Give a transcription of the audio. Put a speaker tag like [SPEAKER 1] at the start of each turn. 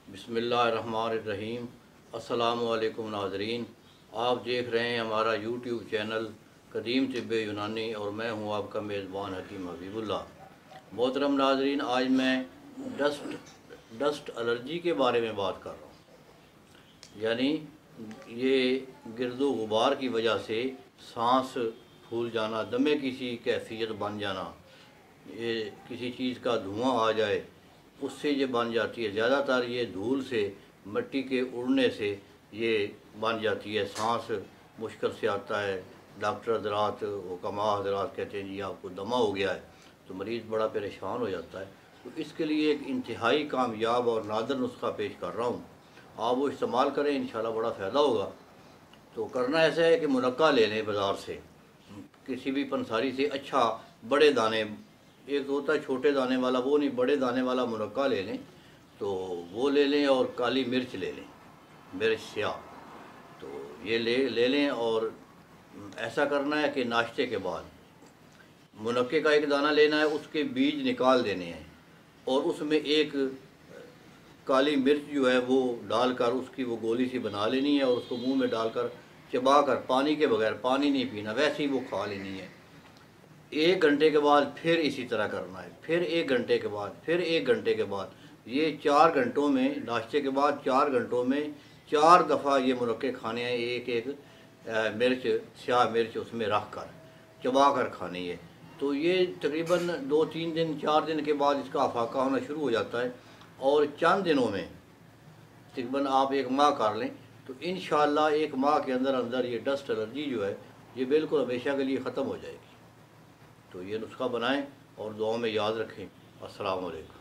[SPEAKER 1] बिस्मिल्लाहिर्रहमानिर्रहीम। अस्सलामु अलैकुम नाज़रीन, आप देख रहे हैं हमारा यूट्यूब चैनल कदीम तिब्ब यूनानी और मैं हूं आपका मेज़बान हकीम हबीबुल्लाह। मोहतरम नाज़रीन, आज मैं डस्ट एलर्जी के बारे में बात कर रहा हूं। यानी ये गिरदो गुबार की वजह से सांस फूल जाना, दमे किसी कैफियत बन जाना, ये किसी चीज़ का धुआं आ जाए उससे ये बन जाती है। ज़्यादातर ये धूल से, मिट्टी के उड़ने से ये बन जाती है। सांस मुश्किल से आता है। डॉक्टर हज़रात, हुक्मा हज़रात कहते हैं जी आपको दमा हो गया है, तो मरीज़ बड़ा परेशान हो जाता है। तो इसके लिए एक इंतहाई कामयाब और नादर नुस्खा पेश कर रहा हूँ, आप वो इस्तेमाल करें, इंशाल्लाह बड़ा फ़ायदा होगा। तो करना ऐसा है कि मुनक्का ले लें बाज़ार से, किसी भी पंसारी से। अच्छा बड़े दाने, एक होता है छोटे दाने वाला, वो नहीं, बड़े दाने वाला मुनक्का ले लें, तो वो ले लें। और काली मिर्च ले लें, मिर्च स्याह, तो ये ले लें। और ऐसा करना है कि नाश्ते के बाद मुनक्के का एक दाना लेना है, उसके बीज निकाल देने हैं और उसमें एक काली मिर्च जो है वो डालकर उसकी वो गोली सी बना लेनी है और उसको मुंह में डालकर चबा कर, पानी के बगैर, पानी नहीं पीना, वैसे ही वो खा लेनी है। 1 घंटे के बाद फिर इसी तरह करना है, फिर 1 घंटे के बाद, फिर 1 घंटे के बाद। ये 4 घंटों में, नाश्ते के बाद 4 घंटों में 4 दफ़ा ये मुनक्के खाने हैं। एक एक मिर्च, स्याह मिर्च उसमें रख कर चबा कर खानी है। तो ये तकरीबन 2-3 दिन, 4 दिन के बाद इसका अफाका होना शुरू हो जाता है और चंद दिनों में, तकरीबन आप 1 माह कर लें तो इंशाअल्लाह 1 माह के अंदर अंदर ये डस्ट एलर्जी जो है ये बिल्कुल हमेशा के लिए ख़त्म हो जाएगी। तो ये नुस्खा बनाएं और दुआओं में याद रखें। अस्सलाम वालेकुम।